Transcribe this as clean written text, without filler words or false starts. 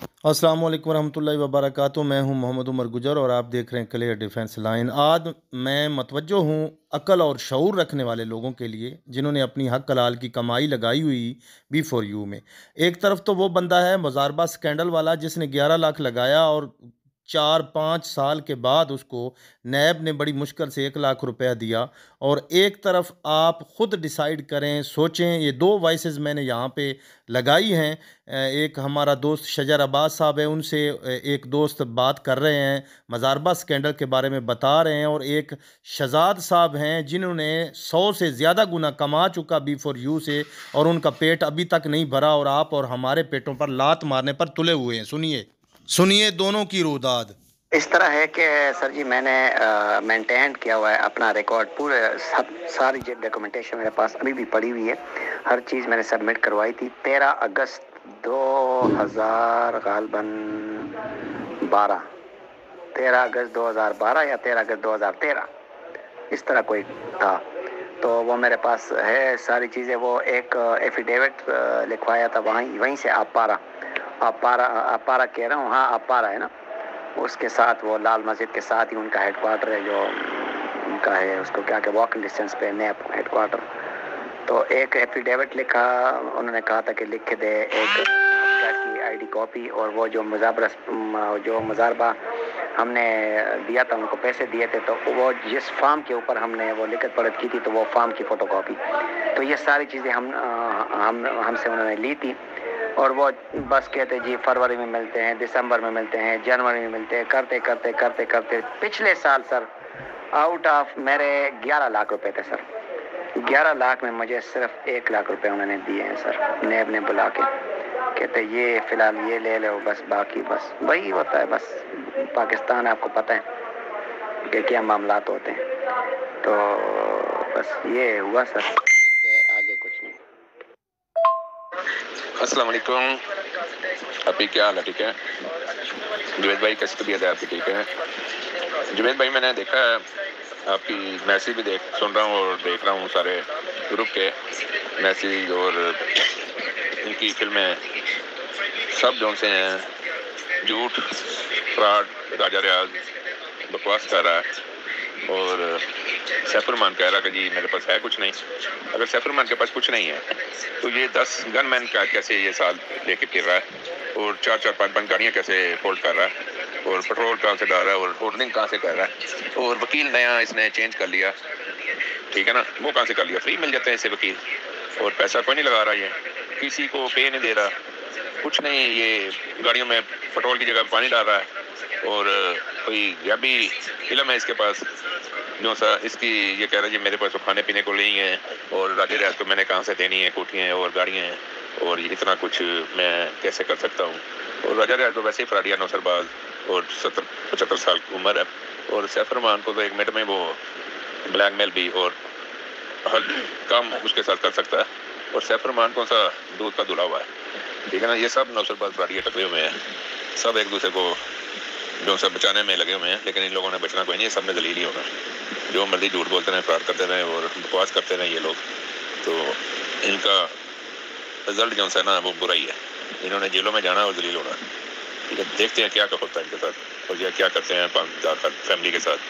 السلام علیکم ورحمۃ اللہ وبرکاتہ۔ میں ہوں محمد عمر گجر اور آپ دیکھ رہے ہیں کلیئر ڈیفنس لائن۔ آج میں متوجہ ہوں عقل اور شعور رکھنے والے لوگوں کے لیے جنہوں نے اپنی حق حلال کی کمائی لگائی ہوئی بی فور یو میں۔ ایک طرف تو وہ بندہ ہے مزاربہ سکینڈل والا جس نے 11 لاکھ لگایا اور 4-5 سال کے بعد اس کو نیب نے بڑی مشکل سے 1 لاکھ روپیہ دیا، اور ایک طرف آپ خود ڈیسائیڈ کریں، سوچیں۔ یہ دو وائسز میں نے یہاں پہ لگائی ہیں۔ ایک ہمارا دوست شجر عباس صاحب ہے، ان سے ایک دوست بات کر رہے ہیں، مزاربہ سکینڈل کے بارے میں بتا رہے ہیں، اور ایک شہزاد صاحب ہیں جنہوں نے 100 سے زیادہ گنا کما چکا بی فور یو سے، اور ان کا پیٹ ابھی تک نہیں بھرا، اور آپ اور ہمارے پیٹوں پر لات مارنے پر تلے ہوئے ہیں۔ سنیے دونوں کی روداد۔ اس طرح ہے کہ سر جی میں نے مینٹین کیا ہوا ہے اپنا ریکارڈ، پورے ساری ڈاکومنٹیشن میرے پاس ابھی بھی پڑی ہوئی ہے۔ ہر چیز میں نے سبمٹ کروائی تھی 13 اگست 2000 غالباً 12، 13 اگست 2012 یا 13 اگست 2013 اس طرح کوئی تھا۔ تو وہ میرے پاس ہے ساری چیزیں۔ وہ ایک ایفیڈیوٹ لکھوایا تھا وہیں سے آپ پارا کہہ رہا ہوں، ہاں آپ پارا ہے نا، اس کے ساتھ وہ لال مسجد کے ساتھ ہی ان کا ہیڈ کوارٹر ہے، جو ان کا ہے اس کو کیا کہ واکنگ ڈسٹینس پہ نیب ہیڈ کوارٹر۔ تو ایک ایفیڈیوٹ لکھا، انہوں نے کہا تھا کہ لکھ کے دے ایک کی آئی ڈی کاپی، اور وہ جو مزاربہ ہم نے دیا تھا، ان کو پیسے دیے تھے، تو وہ جس فارم کے اوپر ہم نے وہ لکھت پڑھت کی تھی تو وہ فارم کی فوٹو کاپی۔ تو یہ ساری چیزیں ہم سے انہوں نے لی تھی، اور وہ بس کہتے جی فروری میں ملتے ہیں، دسمبر میں ملتے ہیں، جنوری میں ملتے ہیں، کرتے پچھلے سال سر آؤٹ آف میرے 11 لاکھ روپے تھے سر۔ 11 لاکھ میں مجھے صرف 1 لاکھ روپے انہوں نے دیے ہیں سر، نیب نے بلا کے کہتے یہ فی الحال یہ لے لو، بس باقی بس وہی ہوتا ہے۔ بس پاکستان آپ کو پتہ ہے کہ کیا معاملات ہوتے ہیں، تو بس یہ ہوا سر، اس سے آگے کچھ نہیں۔ السلام علیکم، ابھی کیا حال ہے؟ ٹھیک ہے جوید بھائی، کیسی طبیعت ہے آپ کی؟ ٹھیک ہے جوید بھائی، میں نے دیکھا ہے آپ کی میسیج بھی سن رہا ہوں اور دیکھ رہا ہوں سارے گروپ کے میسیج، اور ان کی فلمیں سب جو سے ہیں جھوٹ، فراڈ، راجہ ریاض بکواس کر رہا ہے، اور سیف الرحمان کہہ رہا کہ جی میرے پاس ہے کچھ نہیں۔ اگر سیف الرحمان کے پاس کچھ نہیں ہے تو یہ 10 گن مین کا کیسے یہ سال لے کے پھر رہا ہے، اور 4-5 گاڑیاں کیسے ہولڈ کر رہا ہے، اور پیٹرول کہاں سے ڈال رہا ہے، اور ہولڈنگ کہاں سے کر رہا ہے، اور وکیل نیا اس نے چینج کر لیا، ٹھیک ہے نا، وہ کہاں سے کر لیا؟ فری مل جاتے ہیں اسے وکیل، اور پیسہ کوئی نہیں لگا رہا، یہ کسی کو پے نہیں دے رہا، کچھ نہیں، یہ گاڑیوں میں پیٹرول کی جگہ پانی ڈال رہا ہے، اور کوئی غیبی علم ہے اس کے پاس، جو سا اس کی یہ کہہ رہا ہے جی میرے پاس تو کھانے پینے کو نہیں ہے، اور راجہ ریاض کو میں نے کہاں سے دینی ہے، کوٹھیاں ہیں اور گاڑیاں ہیں، اور اتنا کچھ میں کیسے کر سکتا ہوں۔ اور راجہ ریاض تو ویسے ہی فراڈیا نوسر باز، اور 70-75 سال کی عمر ہے، اور سیف الرحمان کو تو 1 منٹ میں وہ بلیک میل بھی اور ہر کام اس کے ساتھ کر سکتا ہے، اور سیف الرحمان کون سا دودھ کا دھلا ہوا ہے، ٹھیک ہے نا۔ یہ سب نوسر باز فراڈیا ٹکرے ہوئے ہیں، سب ایک دوسرے کو جو سب بچانے میں لگے ہوئے ہیں، لیکن ان لوگوں نے بچنا کوئی نہیں، سب نے ذلیل ہی ہونا، جو مرضی جھوٹ بولتے رہے، فراڈ کرتے رہے اور بکواس کرتے رہے یہ لوگ، تو ان کا رزلٹ جو ہے نا وہ برا ہی ہے، انہوں نے جیلوں میں جانا اور ذلیل ہونا، ٹھیک ہے۔ دیکھتے ہیں کیا ہوتا ہے ان کے ساتھ، اور یہ کیا کرتے ہیں فیملی کے ساتھ۔